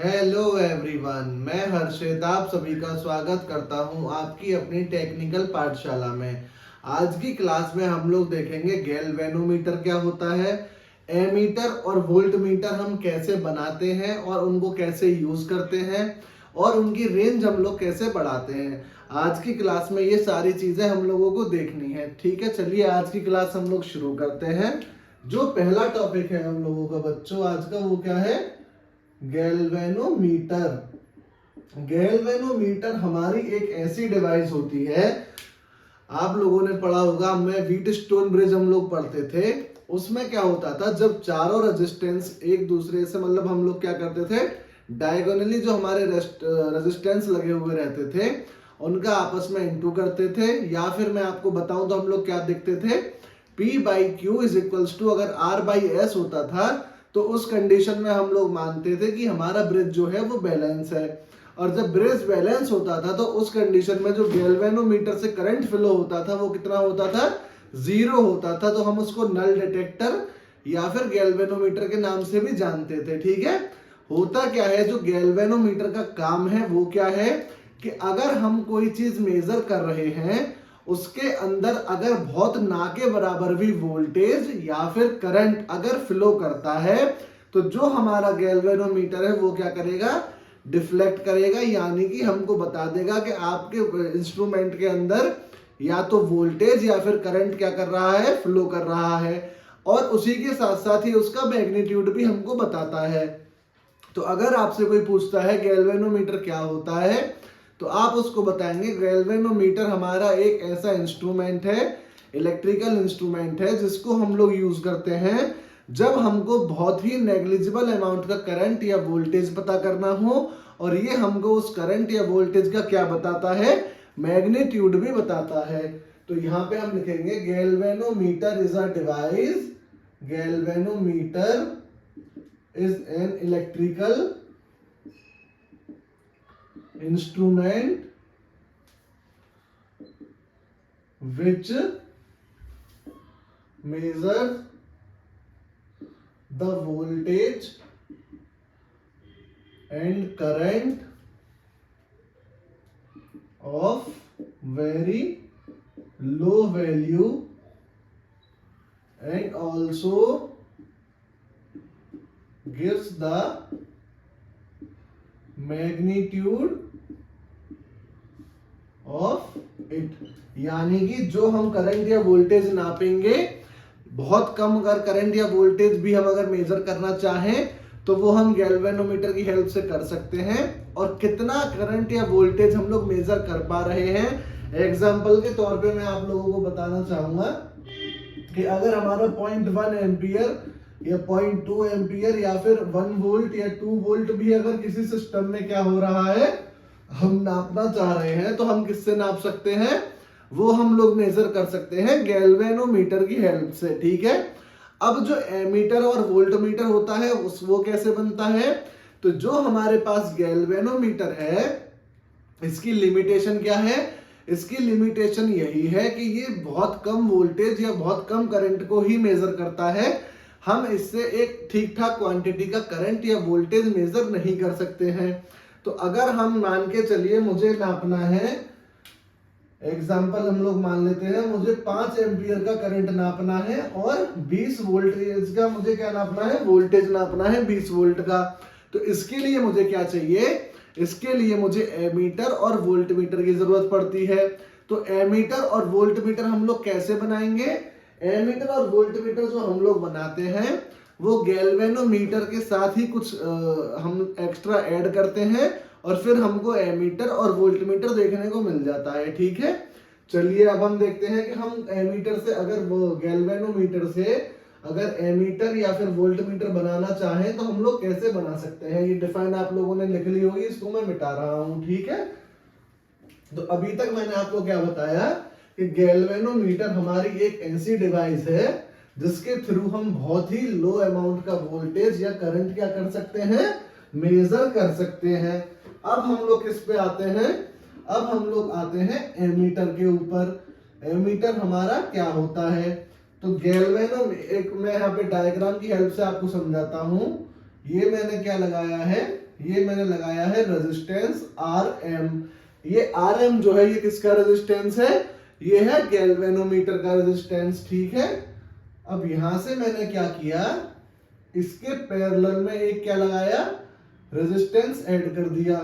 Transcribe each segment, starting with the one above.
Hello everyone, मैं हर्षित आप सभी का स्वागत करता हूं आपकी अपनी टेक्निकल पाठशाला में। आज की क्लास में हम लोग देखेंगे गैल्वेनोमीटर क्या होता है, एमीटर और वोल्ट मीटर हम कैसे बनाते हैं और उनको कैसे यूज करते हैं और उनकी रेंज हम लोग कैसे बढ़ाते हैं। आज की क्लास में ये सारी चीजें हम लोगों को देखनी है। ठीक है, चलिए आज की क्लास हम लोग शुरू करते हैं। जो पहला टॉपिक है हम लोगों का बच्चों आज का, वो क्या है? गैल्वेनोमीटर। गैल्वेनोमीटर हमारी एक ऐसी डिवाइस होती है, आप लोगों ने पढ़ा होगा, मैं व्हीट स्टोन ब्रिज हम लोग पढ़ते थे। उसमें क्या होता था, जब चारों रेजिस्टेंस एक दूसरे से, मतलब हम लोग क्या करते थे, डायगोनली जो हमारे रेजिस्टेंस लगे हुए रहते थे उनका आपस में इंटू करते थे, या फिर मैं आपको बताऊं तो हम लोग क्या देखते थे, P by Q is equals to, अगर R बाई एस होता था तो उस कंडीशन में हम लोग मानते थे कि हमारा ब्रिज जो है वो बैलेंस है। और जब ब्रिज बैलेंस होता था तो उस कंडीशन में जो गैल्वेनोमीटर से करंट फ्लो होता था वो कितना होता था? 0 होता था। तो हम उसको नल डिटेक्टर या फिर गैल्वेनोमीटर के नाम से भी जानते थे। ठीक है, होता क्या है, जो गैल्वेनोमीटर का काम है वो क्या है कि अगर हम कोई चीज मेजर कर रहे हैं उसके अंदर अगर बहुत ना के बराबर भी वोल्टेज या फिर करंट अगर फ्लो करता है तो जो हमारा गैल्वेनोमीटर है वो क्या करेगा? डिफ्लेक्ट करेगा, यानी कि हमको बता देगा कि आपके इंस्ट्रूमेंट के अंदर या तो वोल्टेज या फिर करंट क्या कर रहा है? फ्लो कर रहा है। और उसी के साथ साथ ही उसका मैग्नीट्यूड भी हमको बताता है। तो अगर आपसे कोई पूछता है गैल्वेनोमीटर क्या होता है, तो आप उसको बताएंगे गैल्वेनोमीटर हमारा एक ऐसा इंस्ट्रूमेंट है, इलेक्ट्रिकल इंस्ट्रूमेंट है, जिसको हम लोग यूज करते हैं जब हमको बहुत ही नेग्लिजिबल अमाउंट का करंट या वोल्टेज पता करना हो। और ये हमको उस करंट या वोल्टेज का क्या बताता है? मैग्नीट्यूड भी बताता है। तो यहाँ पे हम लिखेंगे galvanometer is a device, galvanometer is an electrical instrument which measures the voltage and current of very low value and also gives the magnitude of it। यानी कि जो हम करंट या वोल्टेज नापेंगे, बहुत कम अगर करंट या वोल्टेज भी हम अगर मेजर करना चाहें तो वो हम गैल्वेनोमीटर की हेल्प से कर सकते हैं। और कितना करंट या वोल्टेज हम लोग मेजर कर पा रहे हैं, एग्जाम्पल के तौर पे मैं आप लोगों को बताना चाहूंगा कि अगर हमारा 0.1 एम्पियर या 0.2 एम्पियर या फिर 1 वोल्ट या 2 वोल्ट भी अगर किसी सिस्टम में क्या हो रहा है, हम नापना चाह रहे हैं, तो हम किससे नाप सकते हैं? वो हम लोग मेजर कर सकते हैं गैल्वेनोमीटर की हेल्प से। ठीक है, अब जो एमीटर और वोल्टमीटर होता है वो कैसे बनता है? तो जो हमारे पास गैल्वेनोमीटर है, इसकी लिमिटेशन क्या है? इसकी लिमिटेशन यही है कि ये बहुत कम वोल्टेज या बहुत कम करंट को ही मेजर करता है। हम इससे एक ठीक ठाक क्वांटिटी का करंट या वोल्टेज मेजर नहीं कर सकते हैं। तो अगर हम मान के चलिए, मुझे नापना है, एग्जाम्पल हम लोग मान लेते हैं, मुझे 5 एम्पियर का करंट नापना है और 20 वोल्टेज का मुझे क्या नापना है? वोल्टेज नापना है 20 वोल्ट का। तो इसके लिए मुझे क्या चाहिए? इसके लिए मुझे एमीटर और वोल्टमीटर की जरूरत पड़ती है। तो एमीटर और वोल्टमीटर हम लोग कैसे बनाएंगे? एमीटर और वोल्टमीटर जो हम लोग बनाते हैं वो गैल्वेनोमीटर के साथ ही कुछ हम एक्स्ट्रा ऐड करते हैं और फिर हमको एमीटर और वोल्टमीटर देखने को मिल जाता है। ठीक है, चलिए अब हम देखते हैं कि हम एमीटर से, अगर वो गैल्वेनोमीटर से अगर एमीटर या फिर वोल्टमीटर बनाना चाहें तो हम लोग कैसे बना सकते हैं। ये डिफाइन आप लोगों ने लिख ली होगी, इसको मैं मिटा रहा हूं। ठीक है, तो अभी तक मैंने आपको क्या बताया कि गैल्वेनोमीटर हमारी एक ऐसी डिवाइस है जिसके थ्रू हम बहुत ही लो अमाउंट का वोल्टेज या करंट क्या कर सकते हैं? मेजर कर सकते हैं। अब हम लोग किस पे आते हैं? अब हम लोग आते हैं एमीटर के ऊपर। एमीटर हमारा क्या होता है? तो गैल्वेनो, एक मैं यहाँ पे डायग्राम की हेल्प से आपको समझाता हूं। ये मैंने क्या लगाया है, ये मैंने लगाया है रेजिस्टेंस RM। ये RM जो है ये किसका रेजिस्टेंस है, ये है गैल्वेनोमीटर का रेजिस्टेंस, ठीक है। अब यहां से मैंने क्या किया, इसके पैरेलल में एक क्या लगाया, रेजिस्टेंस ऐड कर दिया,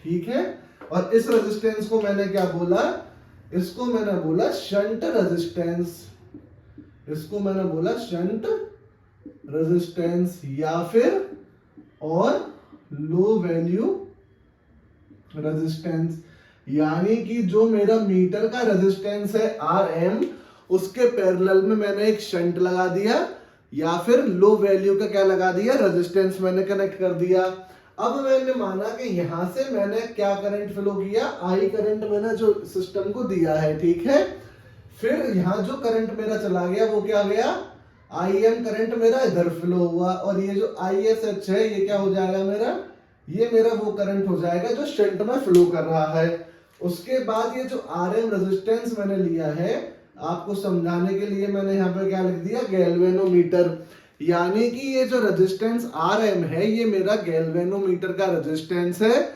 ठीक है। और इस रेजिस्टेंस को मैंने क्या बोला, इसको मैंने बोला शंट रेजिस्टेंस, इसको मैंने बोला शंट रेजिस्टेंस या फिर और लो वैल्यू रेजिस्टेंस। यानी कि जो मेरा मीटर का रेजिस्टेंस है RM, उसके पैरेलल में मैंने एक शंट लगा दिया या फिर लो वैल्यू का क्या लगा दिया, रेजिस्टेंस मैंने कनेक्ट कर दिया। अब मैंने माना कि यहां से मैंने क्या करंट फ्लो किया, I करंट मैंने जो सिस्टम को दिया है, ठीक है। फिर यहां जो करंट मेरा चला गया वो क्या गया, IM करंट मेरा इधर फ्लो हुआ, और ये जो ISH है ये क्या हो जाएगा मेरा, ये मेरा वो करंट हो जाएगा जो शंट में फ्लो कर रहा है। उसके बाद ये जो RM रेजिस्टेंस मैंने लिया है, आपको समझाने के लिए मैंने यहाँ पे क्या लिख दिया, गैल्वेनोमीटर। यानी कि ये जो रेजिस्टेंस RM है ये मेरा गैल्वेनोमीटर का रेजिस्टेंस है,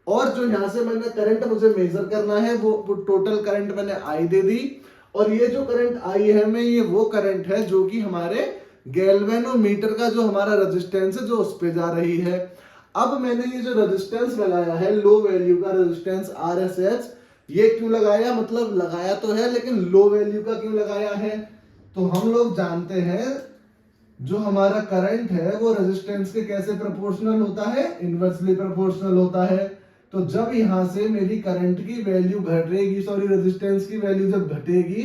और जो यहाँ से मैंने करंट मुझे मेजर करना है वो टोटल करंट मैंने I दे दी, और ये जो करंट I है में ये वो करंट है जो कि हमारे गैल्वेनोमीटर का जो हमारा रेजिस्टेंस है जो उस पे जा रही है। अब मैंने ये जो रेजिस्टेंस लगाया है लो वैल्यू का रेजिस्टेंस RSH, ये क्यों लगाया, मतलब लगाया तो है लेकिन लो वैल्यू का क्यों लगाया है, तो हम लोग जानते हैं जो हमारा करंट है वो रेजिस्टेंस के कैसे प्रोपोर्शनल होता है, इनवर्सली प्रोपोर्शनल होता है। तो जब यहां से मेरी करंट की वैल्यू घटेगी, सॉरी रेजिस्टेंस की वैल्यू जब घटेगी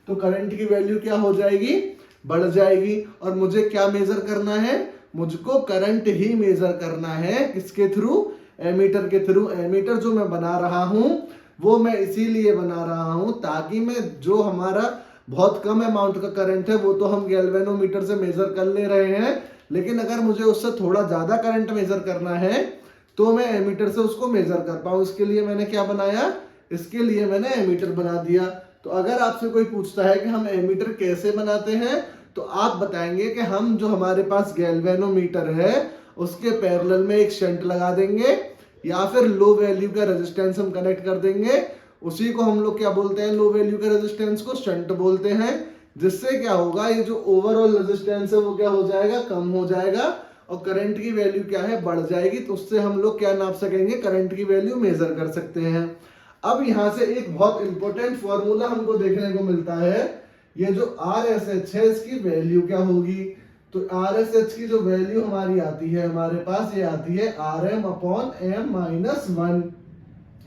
तो करंट की वैल्यू क्या हो जाएगी, बढ़ जाएगी। और मुझे क्या मेजर करना है, मुझको करंट ही मेजर करना है, किसके थ्रू, एमीटर के थ्रू। एमीटर जो मैं बना रहा हूं वो मैं इसीलिए बना रहा हूं ताकि मैं जो हमारा बहुत कम अमाउंट का करंट है वो तो हम गैल्वेनोमीटर से मेजर कर ले रहे हैं, लेकिन अगर मुझे उससे थोड़ा ज्यादा करंट मेजर करना है तो मैं एमीटर से उसको मेजर कर पाऊं। इसके लिए मैंने क्या बनाया, इसके लिए मैंने एमीटर बना दिया। तो अगर आपसे कोई पूछता है कि हम एमीटर कैसे बनाते हैं, तो आप बताएंगे कि हम जो हमारे पास गैल्वेनोमीटर है उसके पैरेलल में एक शंट लगा देंगे या फिर लो वैल्यू का रेजिस्टेंस हम कनेक्ट कर देंगे। उसी को हम लोग क्या बोलते हैं, लो वैल्यू के रेजिस्टेंस को शंट बोलते हैं। जिससे क्या होगा, ये जो ओवरऑल रेजिस्टेंस है वो क्या हो जाएगा, कम हो जाएगा, और करंट की वैल्यू क्या है, बढ़ जाएगी। तो उससे हम लोग क्या नाप सकेंगे, करंट की वैल्यू मेजर कर सकते हैं। अब यहां से एक बहुत इंपॉर्टेंट फॉर्मूला हमको देखने को मिलता है, ये जो RSH है इसकी वैल्यू क्या होगी। तो RSH की जो वैल्यू हमारी आती है हमारे पास, ये आती है RM/m-1।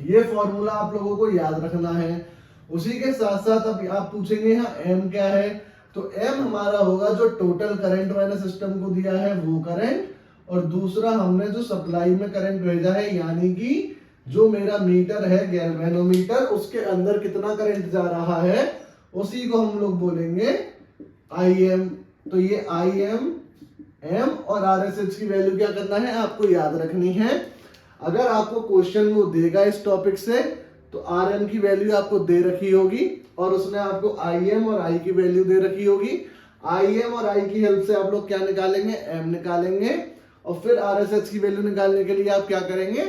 ये फॉर्मूला आप लोगों को याद रखना है। उसी के साथ साथ अब आप पूछेंगे यहाँ M क्या है, तो M हमारा होगा जो टोटल करंट मैंने सिस्टम को दिया है वो करंट, और दूसरा हमने जो सप्लाई में करंट भेजा है यानी कि जो मेरा मीटर है गैल्वेनोमीटर उसके अंदर कितना करंट जा रहा है, उसी को हम लोग बोलेंगे IM। तो ये IM, M और RSH की वैल्यू क्या करना है, आपको याद रखनी है। अगर आपको क्वेश्चन वो देगा इस टॉपिक से तो RM की वैल्यू आपको दे रखी होगी और उसने आपको IM और I की वैल्यू दे रखी होगी। IM और I की हेल्प से आप लोग क्या निकालेंगे, M निकालेंगे, और फिर RSH की वैल्यू निकालने के लिए आप क्या करेंगे,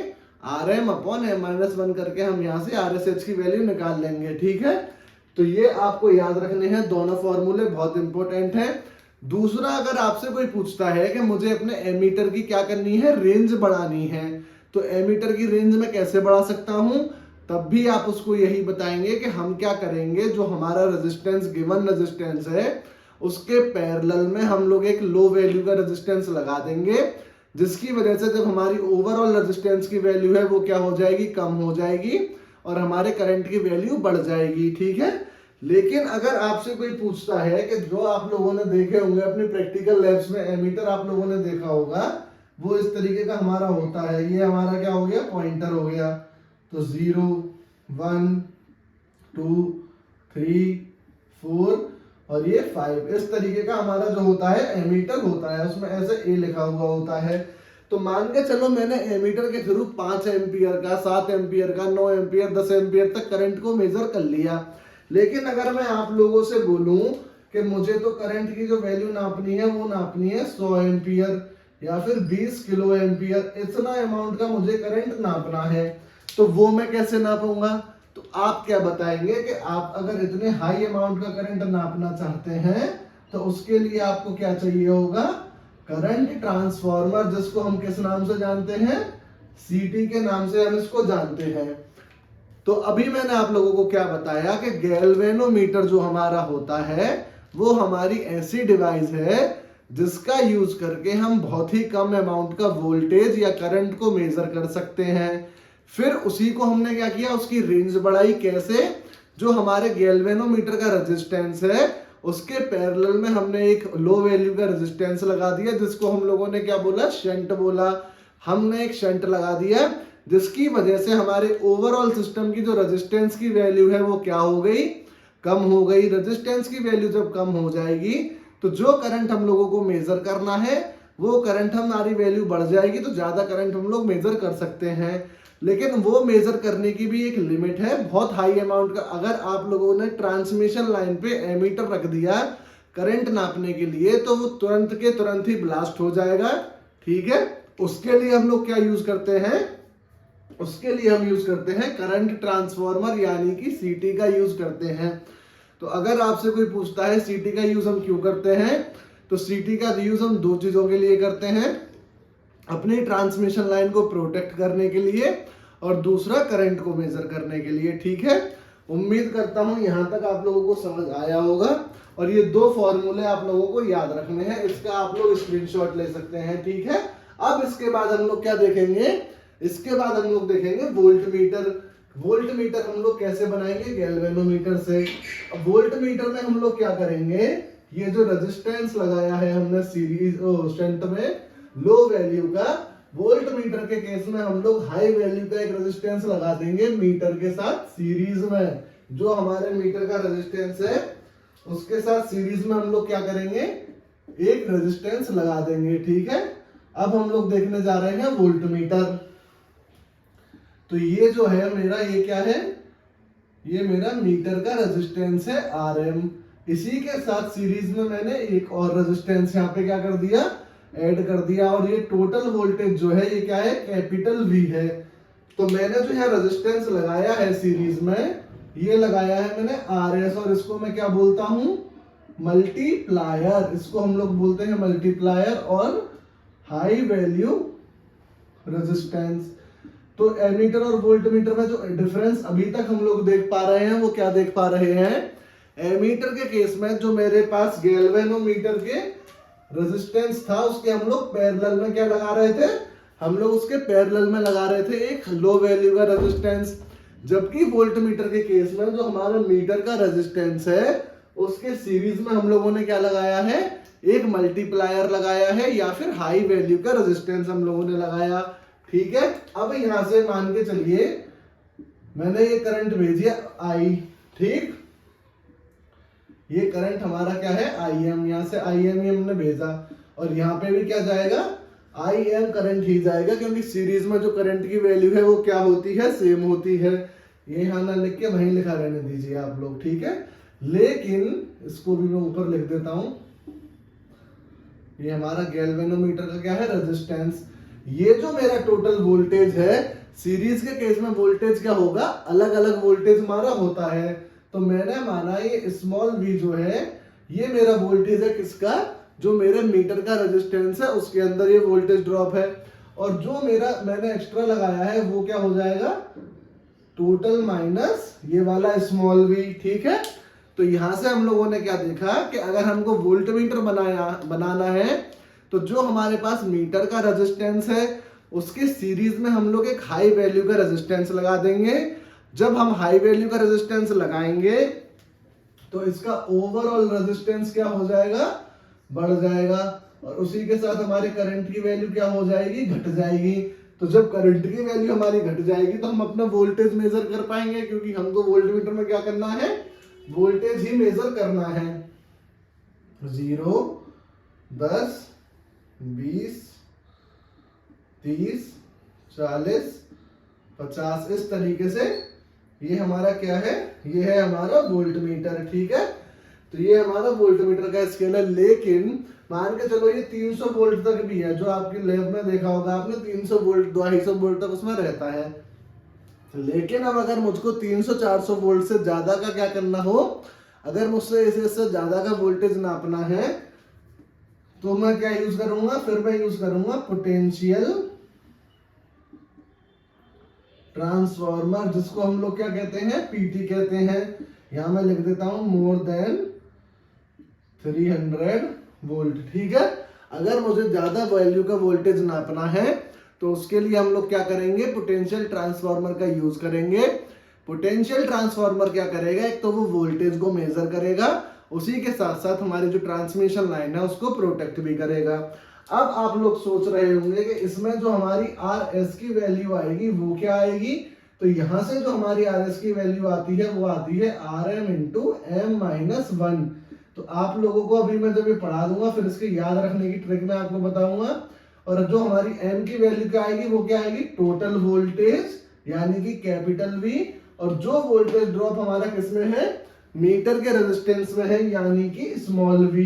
RM/m-1 करके हम यहाँ से RSH की वैल्यू निकाल लेंगे, ठीक है। तो ये आपको याद रखने हैं, दोनों फॉर्मूले बहुत इंपॉर्टेंट हैं। दूसरा, अगर आपसे कोई पूछता है कि मुझे अपने एमीटर की क्या करनी है, रेंज बढ़ानी है, तो एमीटर की रेंज में कैसे बढ़ा सकता हूं, तब भी आप उसको यही बताएंगे कि हम क्या करेंगे, जो हमारा रेजिस्टेंस गिवन रेजिस्टेंस है उसके पैरेलल में हम लोग एक लो वैल्यू का रेजिस्टेंस लगा देंगे, जिसकी वजह से जब हमारी ओवरऑल रेजिस्टेंस की वैल्यू है वो क्या हो जाएगी, कम हो जाएगी, और हमारे करंट की वैल्यू बढ़ जाएगी, ठीक है। लेकिन अगर आपसे कोई पूछता है कि जो आप लोगों ने देखे होंगे अपनी प्रैक्टिकल लैब्स में एमीटर आप लोगों ने देखा होगा, वो इस तरीके का हमारा होता है। ये हमारा क्या हो गया, पॉइंटर हो गया। तो 0 1 2 3 4 और ये 5, इस तरीके का हमारा जो होता है एमीटर होता है, उसमें ऐसे ए लिखा हुआ होता है। तो मान के चलो मैंने एमीटर के थ्रू 5 एम्पियर का, 7 एम्पियर का, 9 एम्पियर, 10 एम्पियर तक करंट को मेजर कर लिया। लेकिन अगर मैं आप लोगों से बोलूं कि मुझे तो करंट की जो वैल्यू नापनी है वो नापनी है 100 एम्पियर, या फिर 20 किलो एम्पियर, इतना अमाउंट का मुझे करंट नापना है। तो वो मैं कैसे नापूंगा? तो आप क्या बताएंगे कि आप अगर इतने हाई अमाउंट का करंट नापना चाहते हैं तो उसके लिए आपको क्या चाहिए होगा? करंट ट्रांसफार्मर, जिसको हम किस नाम से जानते हैं? सीटी के नाम से हम इसको जानते हैं। तो अभी मैंने आप लोगों को क्या बताया कि गैल्वेनोमीटर जो हमारा होता है वो हमारी ऐसी डिवाइस है जिसका यूज करके हम बहुत ही कम अमाउंट का वोल्टेज या करंट को मेजर कर सकते हैं। फिर उसी को हमने क्या किया, उसकी रेंज बढ़ाई। कैसे? जो हमारे गैल्वेनोमीटर का रेजिस्टेंस है उसके पैरेलल में हमने एक लो वैल्यू का रेजिस्टेंस लगा दिया, जिसको हम लोगों ने क्या बोला? शंट बोला। हमने एक शंट लगा दिया जिसकी वजह से हमारे ओवरऑल सिस्टम की जो रेजिस्टेंस की वैल्यू है वो क्या हो गई? कम हो गई। रेजिस्टेंस की वैल्यू जब कम हो जाएगी तो जो करंट हम लोगों को मेजर करना है वो करंट हमारी वैल्यू बढ़ जाएगी, तो ज्यादा करंट हम लोग मेजर कर सकते हैं। लेकिन वो मेजर करने की भी एक लिमिट है, बहुत हाई अमाउंट का। अगर आप लोगों ने ट्रांसमिशन लाइन पे एमीटर रख दिया करंट नापने के लिए तो वो तुरंत के तुरंत ही ब्लास्ट हो जाएगा। ठीक है, उसके लिए हम लोग क्या यूज करते हैं? उसके लिए हम यूज करते हैं करंट ट्रांसफार्मर, यानी कि सीटी का यूज करते हैं। तो अगर आपसे कोई पूछता है सीटी का यूज हम क्यों करते हैं, तो सीटी का यूज हम दो चीजों के लिए करते हैं। अपनी ट्रांसमिशन लाइन को प्रोटेक्ट करने के लिए और दूसरा करंट को मेजर करने के लिए। ठीक है, उम्मीद करता हूं यहां तक आप लोगों को समझ आया होगा। और ये दो फॉर्मूले आप लोगों को याद रखने हैं, इसका आप लोग स्क्रीनशॉट ले सकते हैं। ठीक है, अब इसके बाद हम लोग क्या देखेंगे? इसके बाद हम लोग देखेंगे वोल्ट मीटर। वोल्ट मीटर हम लोग कैसे बनाएंगे? गैल्वेनोमीटर से। अब वोल्ट मीटर में हम लोग क्या करेंगे? ये जो रेजिस्टेंस लगाया है हमने सीरीज शंट में लो वैल्यू का, वोल्ट मीटर के केस में हम लोग हाई वैल्यू का एक रेजिस्टेंस लगा देंगे मीटर के साथ सीरीज में। जो हमारे मीटर का रेजिस्टेंस है उसके साथ सीरीज में हम लोग क्या करेंगे? एक रेजिस्टेंस लगा देंगे। ठीक है, अब हम लोग देखने जा रहे हैं वोल्ट मीटर। तो ये जो है मेरा, ये क्या है? ये मेरा मीटर का रेजिस्टेंस है RM। इसी के साथ सीरीज में मैंने एक और रेजिस्टेंस यहाँ पे क्या कर दिया? ऐड कर दिया। और ये टोटल वोल्टेज जो है ये क्या है? कैपिटल V है। तो मैंने जो है रेजिस्टेंस लगाया है सीरीज में, ये लगाया है मैंने RS, और इसको मैं क्या बोलता हूं? मल्टीप्लायर। इसको हम लोग बोलते हैं मल्टीप्लायर और हाई वैल्यू रेजिस्टेंस। तो एमीटर और वोल्ट मीटर में जो डिफरेंस अभी तक हम लोग देख पा रहे हैं वो क्या देख पा रहे हैं? एमीटर के केस में जो मेरे पास गैल्वेनोमीटर के रेजिस्टेंस था उसके हम लोग पैरेलल में क्या लगा रहे थे? हम लोग उसके पैरेलल में लगा रहे थे एक लो वैल्यू का रेजिस्टेंस। जबकि वोल्ट मीटर के केस में जो हमारा मीटर का रेजिस्टेंस है उसके सीरीज में हम लोगों ने क्या लगाया है? एक मल्टीप्लायर लगाया है, या फिर हाई वैल्यू का रेजिस्टेंस हम लोगों ने लगाया। ठीक है, अब यहां से मान के चलिए मैंने ये करंट भेजिया I। ठीक, ये करंट हमारा क्या है? IM। यहां से IM ही हमने भेजा और यहाँ पे भी क्या जाएगा? IM करंट ही जाएगा, क्योंकि सीरीज में जो करंट की वैल्यू है वो क्या होती है? सेम होती है। ये यहाँ ना लिख के वहीं लिखा रहने दीजिए आप लोग। ठीक है, लेकिन इसको भी मैं ऊपर लिख देता हूं। ये हमारा गैल्वेनोमीटर का क्या है? रेजिस्टेंस। ये जो मेरा टोटल वोल्टेज है, सीरीज के केस में वोल्टेज क्या होगा? अलग अलग वोल्टेज हमारा होता है। तो मैंने माना ये स्मॉल v जो है ये मेरा वोल्टेज है किसका? जो मेरे मीटर का रेजिस्टेंस है उसके अंदर ये वोल्टेज ड्रॉप है। और जो मेरा मैंने एक्स्ट्रा लगाया है वो क्या हो जाएगा? टोटल माइनस ये वाला स्मॉल v। ठीक है, तो यहां से हम लोगों ने क्या देखा कि अगर हमको वोल्ट मीटर बनाना है तो जो हमारे पास मीटर का रेजिस्टेंस है उसके सीरीज में हम लोग एक हाई वैल्यू का रेजिस्टेंस लगा देंगे। जब हम हाई वैल्यू का रेजिस्टेंस लगाएंगे तो इसका ओवरऑल रेजिस्टेंस क्या हो जाएगा? बढ़ जाएगा। और उसी के साथ हमारे करंट की वैल्यू क्या हो जाएगी? घट जाएगी। तो जब करंट की वैल्यू हमारी घट जाएगी तो हम अपना वोल्टेज मेजर कर पाएंगे, क्योंकि हमको वोल्ट मीटर में क्या करना है? वोल्टेज ही मेजर करना है। 0, 10, 20, 30, 40, 50, इस तरीके से ये हमारा क्या है? ये है हमारा वोल्ट मीटर। ठीक है, तो ये हमारा वोल्ट मीटर का स्केल है। लेकिन मान के चलो ये 300 वोल्ट तक भी है, जो आपकी लैब में देखा होगा आपने 300 वोल्ट 250 वोल्ट तक उसमें रहता है। लेकिन अब अगर मुझको 300-400 वोल्ट से ज्यादा का क्या करना हो, अगर मुझसे इससे ज्यादा का वोल्टेज नापना है तो मैं क्या यूज करूंगा, फिर मैं यूज करूंगा पोटेंशियल ट्रांसफॉर्मर, जिसको हम लोग क्या कहते हैं, पीटी कहते हैं। यहां मैं लिख देता हूं मोर देन 300 वोल्ट। ठीक है, अगर मुझे ज्यादा वैल्यू का वोल्टेज नापना है तो उसके लिए हम लोग क्या करेंगे, पोटेंशियल ट्रांसफार्मर का यूज करेंगे। पोटेंशियल ट्रांसफार्मर क्या करेगा, एक तो वो वोल्टेज को मेजर करेगा, उसी के साथ साथ हमारी जो ट्रांसमिशन लाइन है उसको प्रोटेक्ट भी करेगा। अब आप लोग सोच रहे होंगे कि इसमें जो हमारी आर एस की वैल्यू आएगी वो क्या आएगी, तो यहां से जो हमारी आर एस की वैल्यू आती है वो आती है R M into M minus 1। तो आप लोगों को अभी मैं जब ये पढ़ा दूंगा फिर इसके याद रखने की ट्रिक मैं आपको बताऊंगा। और जो हमारी एम की वैल्यू क्या आएगी वो क्या आएगी, टोटल वोल्टेज यानी कि कैपिटल वी, और जो वोल्टेज ड्रॉप हमारा किसमें है, मीटर के रेजिस्टेंस में है यानी कि स्मॉल वी।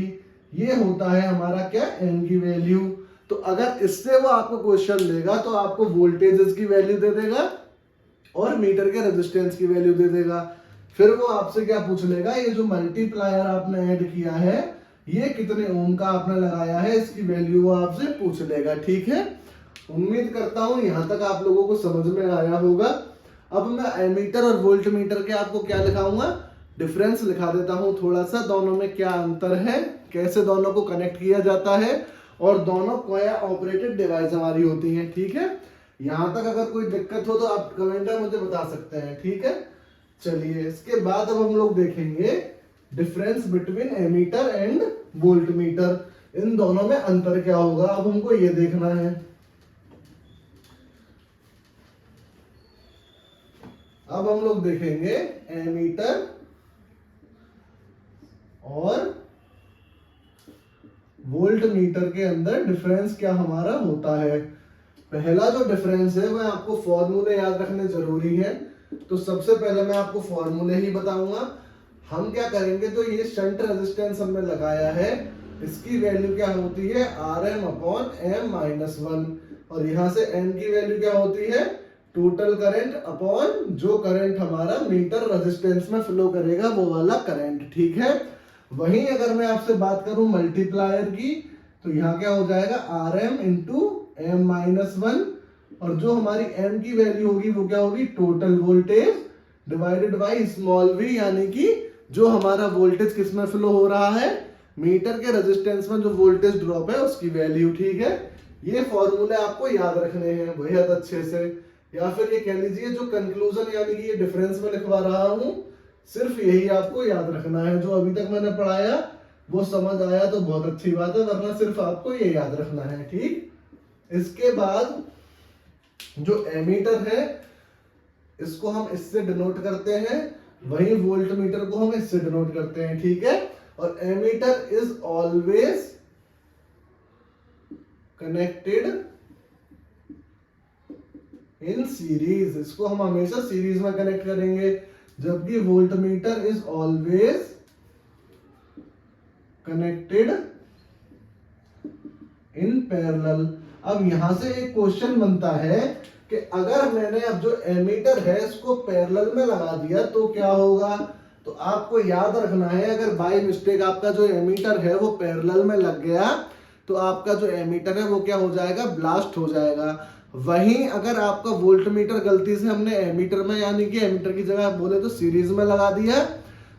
ये होता है हमारा क्या, एम की वैल्यू। तो अगर इससे वो आपको क्वेश्चन देगा तो आपको वोल्टेजेस की वैल्यू दे देगा और मीटर के रेजिस्टेंस की वैल्यू दे देगा। फिर वो आपसे क्या पूछ लेगा, ये जो मल्टीप्लायर आपने ऐड किया है ये कितने ओम का आपने लगाया है, इसकी वैल्यू वो आपसे पूछ लेगा। ठीक है, उम्मीद करता हूं यहां तक आप लोगों को समझ में आया होगा। अब मैं एमीटर और वोल्ट मीटर के आपको क्या लिखाऊंगा, डिफरेंस लिखा देता हूं थोड़ा सा, दोनों में क्या अंतर है, कैसे दोनों को कनेक्ट किया जाता है और दोनों क्या ऑपरेटेड डिवाइस हमारी होती हैं। ठीक है, यहां तक अगर कोई दिक्कत हो तो आप कमेंट में मुझे बता सकते हैं। ठीक है, चलिए इसके बाद अब हम लोग देखेंगे difference between ammeter and voltmeter, इन दोनों में अंतर क्या होगा, अब हमको ये देखना है। अब हम लोग देखेंगे एमीटर और वोल्ट मीटर के अंदर डिफरेंस क्या हमारा होता है। पहला जो डिफरेंस है वह आपको फॉर्मूले याद रखने जरूरी है, तो सबसे पहले मैं आपको फॉर्मूले ही बताऊंगा। हम क्या करेंगे, तो ये शंट रेजिस्टेंस हमने लगाया है, इसकी वैल्यू क्या होती है, R M upon M minus 1, और यहां से एम की वैल्यू क्या होती है, टोटल करंट अपॉन जो करंट हमारा मीटर रेजिस्टेंस में फ्लो करेगा वो वाला करंट। ठीक है, वहीं अगर मैं आपसे बात करूं मल्टीप्लायर की, तो यहाँ क्या हो जाएगा, R M into M minus 1, और जो हमारी एम की वैल्यू होगी वो क्या होगी, total voltage divided by small V, यानी कि जो हमारा वोल्टेज किसमें फ्लो हो रहा है, मीटर के रेजिस्टेंस में जो वोल्टेज ड्रॉप है उसकी वैल्यू। ठीक है, ये फॉर्मूले आपको याद रखने हैं बेहद अच्छे से, या फिर ये कह लीजिए जो कंक्लूजन यानी कि ये डिफरेंस में लिखवा रहा हूं, सिर्फ यही आपको याद रखना है। जो अभी तक मैंने पढ़ाया वो समझ आया तो बहुत अच्छी बात है, वरना सिर्फ आपको ये याद रखना है। ठीक, इसके बाद जो एमीटर है इसको हम इससे डिनोट करते हैं, वही वोल्ट मीटर को हम इससे डिनोट करते हैं। ठीक है, और ammeter is always connected in series, इसको हम हमेशा सीरीज में कनेक्ट करेंगे, जबकि voltmeter is always connected in parallel. अब यहां से एक क्वेश्चन बनता है कि अगर मैंने अब जो एमीटर है इसको पैरेलल में लगा दिया तो क्या होगा, तो आपको याद रखना है अगर बाय मिस्टेक आपका जो एमीटर है वो पैरेलल में लग गया तो आपका जो एमीटर है वो क्या हो जाएगा, ब्लास्ट हो जाएगा। वहीं अगर आपका वोल्ट मीटर गलती से हमने एमीटर में यानी कि एमीटर की जगह बोले तो सीरीज में लगा दिया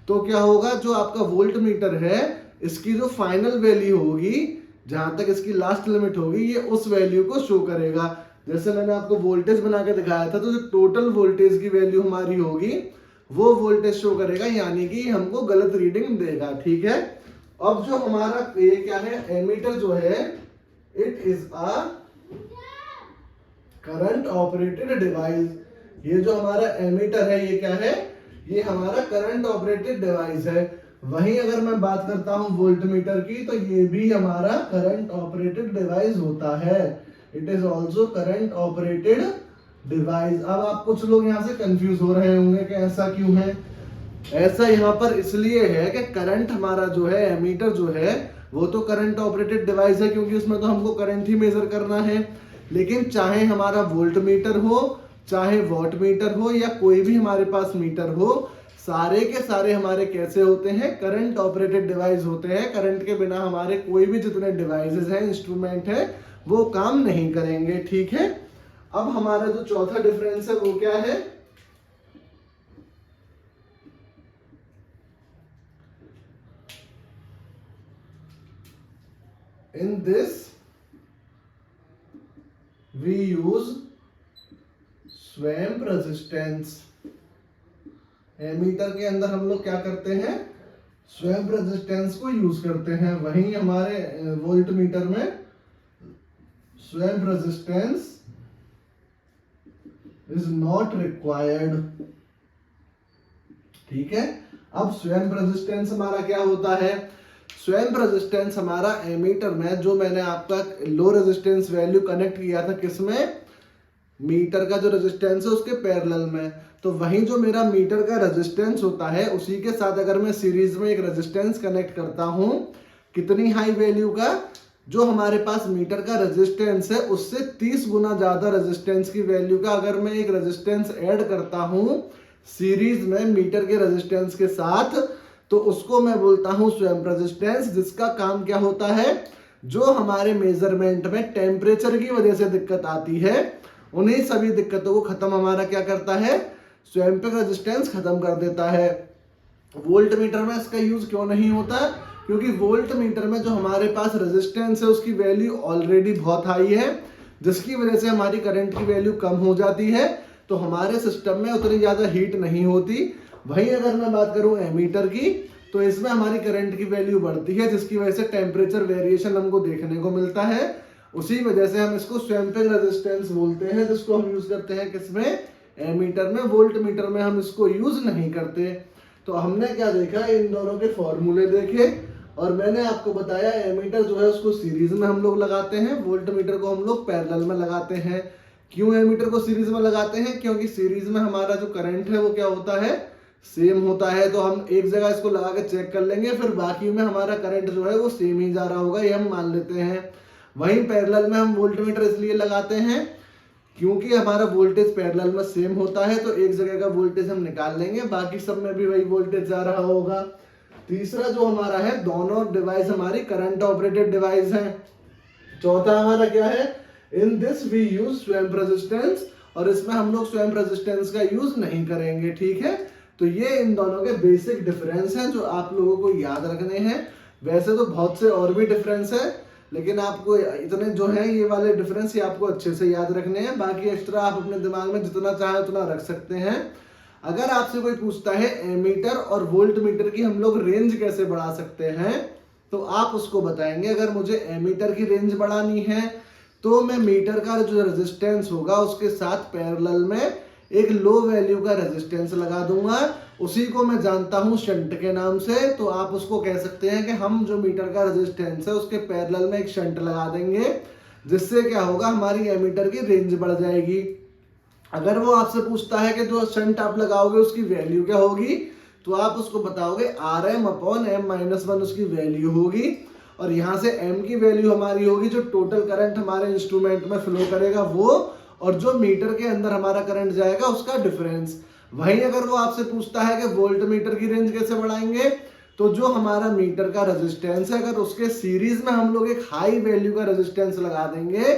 तो क्या होगा, जो आपका वोल्ट मीटर है इसकी जो फाइनल वैल्यू होगी, जहां तक इसकी लास्ट लिमिट होगी, ये उस वैल्यू को शो करेगा। जैसे मैंने आपको वोल्टेज बना के दिखाया था, तो जो टोटल वोल्टेज की वैल्यू हमारी होगी वो वोल्टेज शो करेगा, यानी कि हमको गलत रीडिंग देगा। ठीक है, अब जो हमारा ये क्या है, एमीटर जो है it is a current operated device. ये जो हमारा एमीटर है ये क्या है, ये हमारा करंट ऑपरेटेड डिवाइस है। वहीं अगर मैं बात करता हूं वोल्ट मीटर की, तो ये भी हमारा करंट ऑपरेटेड डिवाइस होता है, it is also current operated device. अब आप कुछ लोग यहाँ से कंफ्यूज हो रहे होंगे कि ऐसा क्यों है। ऐसा यहाँ पर इसलिए है कि करंट हमारा जो है, एमीटर जो है वो तो करंट ऑपरेटेड डिवाइस है क्योंकि उसमें तो हमको करंट ही मेजर करना है। लेकिन चाहे हमारा वोल्ट मीटर हो, चाहे वॉट मीटर हो, या कोई भी हमारे पास मीटर हो, सारे के सारे हमारे कैसे होते हैं, करंट ऑपरेटेड डिवाइस होते हैं। करंट के बिना हमारे कोई भी जितने डिवाइसेस हैं, इंस्ट्रूमेंट है, वो काम नहीं करेंगे। ठीक है, अब हमारा जो चौथा डिफरेंस है वो क्या है, इन दिस वी यूज स्वयं रेजिस्टेंस। एमीटर के अंदर हम लोग क्या करते हैं, स्वयं रेजिस्टेंस को यूज करते हैं। वहीं हमारे वोल्ट मीटर में स्वयं रेजिस्टेंस इज नॉट रिक्वायर्ड। ठीक है, अब स्वयं रेजिस्टेंस हमारा क्या होता है, स्वयं रेजिस्टेंस हमारा एमीटर में, जो मैंने आपका लो रेजिस्टेंस वैल्यू कनेक्ट किया था किसमें, मीटर का जो रेजिस्टेंस है उसके पैरेलल में, तो वहीं जो मेरा मीटर का रेजिस्टेंस होता है उसी के साथ अगर मैं सीरीज में एक रेजिस्टेंस कनेक्ट करता हूं, कितनी हाई वैल्यू का, जो हमारे पास मीटर का रेजिस्टेंस है उससे 30 गुना ज्यादा रेजिस्टेंस की वैल्यू का अगर मैं एक रेजिस्टेंस ऐड करता हूं सीरीज में मीटर के रेजिस्टेंस के साथ, तो उसको मैं बोलता हूं स्वयं रेजिस्टेंस, जिसका काम क्या होता है, जो हमारे मेजरमेंट में टेम्परेचर की वजह से दिक्कत आती है उन्हीं सभी दिक्कतों को खत्म हमारा क्या करता है, स्वयं रेजिस्टेंस खत्म कर देता है। वोल्ट मीटर में इसका यूज क्यों नहीं होता, क्योंकि वोल्ट मीटर में जो हमारे पास रेजिस्टेंस है उसकी वैल्यू ऑलरेडी बहुत हाई है, जिसकी वजह से हमारी करंट की वैल्यू कम हो जाती है, तो हमारे सिस्टम में उतनी ज्यादा हीट नहीं होती। वहीं अगर मैं बात करूं एमीटर की, तो इसमें हमारी करंट की वैल्यू बढ़ती है, जिसकी वजह से टेम्परेचर वेरिएशन हमको देखने को मिलता है। उसी वजह से हम इसको स्वयं रेजिस्टेंस बोलते हैं, जिसको हम यूज करते हैं किसमें, एमीटर में। वोल्ट मीटर में हम इसको यूज नहीं करते। तो हमने क्या देखा, इन दोनों के फॉर्मूले देखे और मैंने आपको बताया एमीटर जो है उसको सीरीज में हम लोग लगाते हैं, वोल्ट मीटर को हम लोग पैरेलल में लगाते हैं। क्यों एमीटर को सीरीज में लगाते हैं, क्योंकि सीरीज में हमारा जो करंट है वो क्या होता है, सेम होता है। तो हम एक जगह इसको लगा के चेक कर लेंगे, फिर बाकी में हमारा करंट जो है वो सेम ही जा रहा होगा, ये हम मान लेते हैं। वहीं पैरेलल में हम वोल्ट मीटर इसलिए लगाते हैं क्योंकि हमारा वोल्टेज पैरेलल में सेम होता है, तो एक जगह का वोल्टेज हम निकाल लेंगे, बाकी सब में भी वही वोल्टेज जा रहा होगा। तीसरा जो हमारा है, दोनों डिवाइस हमारी करंट ऑपरेटेड डिवाइस हैं। चौथा हमारा क्या है, इन दिस वी यूज स्वयं रेजिस्टेंस, और इसमें हम लोग स्वयं रेजिस्टेंस का यूज नहीं करेंगे। ठीक है, तो ये इन दोनों के बेसिक डिफरेंस हैं जो आप लोगों को याद रखने हैं। वैसे तो बहुत से और भी डिफरेंस है, लेकिन आपको इतने जो हैं ये वाले डिफरेंस ये आपको अच्छे से याद रखने हैं। बाकी एक्स्ट्रा आप अपने दिमाग में जितना चाहे उतना रख सकते हैं। अगर आपसे कोई पूछता है एमीटर और वोल्ट मीटर की हम लोग रेंज कैसे बढ़ा सकते हैं, तो आप उसको बताएंगे, अगर मुझे एमीटर की रेंज बढ़ानी है तो मैं मीटर का जो रेजिस्टेंस होगा उसके साथ पैरेलल में एक लो वैल्यू का रेजिस्टेंस लगा दूंगा, उसी को मैं जानता हूं शंट के नाम से। तो आप उसको कह सकते हैं कि हम जो मीटर का रेजिस्टेंस है उसके पैरेलल में एक शंट लगा देंगे, जिससे क्या होगा, हमारी एमीटर की रेंज बढ़ जाएगी। अगर वो आपसे पूछता है कि जो शंट आप लगाओगे उसकी वैल्यू क्या होगी, तो आप उसको बताओगे Rm/m-1 उसकी वैल्यू होगी, और यहाँ से m की वैल्यू हमारी होगी जो टोटल करंट हमारे इंस्ट्रूमेंट में फ्लो करेगा वो, और जो मीटर के अंदर हमारा करंट जाएगा उसका डिफरेंस। वहीं अगर वो आपसे पूछता है कि वोल्ट मीटर की रेंज कैसे बढ़ाएंगे, तो जो हमारा मीटर का रेजिस्टेंस है अगर उसके सीरीज में हम लोग एक हाई वैल्यू का रेजिस्टेंस लगा देंगे,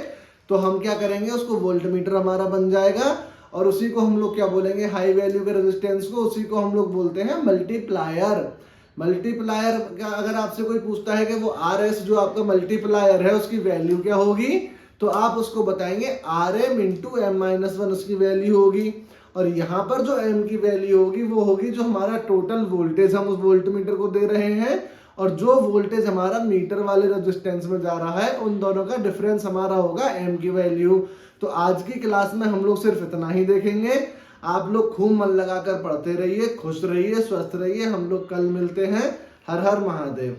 तो हम क्या करेंगे, उसको वोल्ट मीटर हमारा बन जाएगा, और उसी को हम लोग क्या बोलेंगे, हाई वैल्यू के रेजिस्टेंस को, उसी को हम लोग बोलते हैं मल्टीप्लायर। मल्टीप्लायर का अगर आपसे कोई पूछता है कि वो RS जो आपका मल्टीप्लायर है उसकी वैल्यू क्या होगी, तो आप उसको बताएंगे Rm/m-1 उसकी वैल्यू होगी। और यहाँ पर जो m की वैल्यू होगी वो होगी जो हमारा टोटल वोल्टेज हम उस वोल्ट मीटर को दे रहे हैं, और जो वोल्टेज हमारा मीटर वाले रेजिस्टेंस में जा रहा है उन दोनों का डिफरेंस हमारा होगा m की वैल्यू। तो आज की क्लास में हम लोग सिर्फ इतना ही देखेंगे। आप लोग खूब मन लगाकर पढ़ते रहिए, खुश रहिए, स्वस्थ रहिए। हम लोग कल मिलते हैं। हर हर महादेव।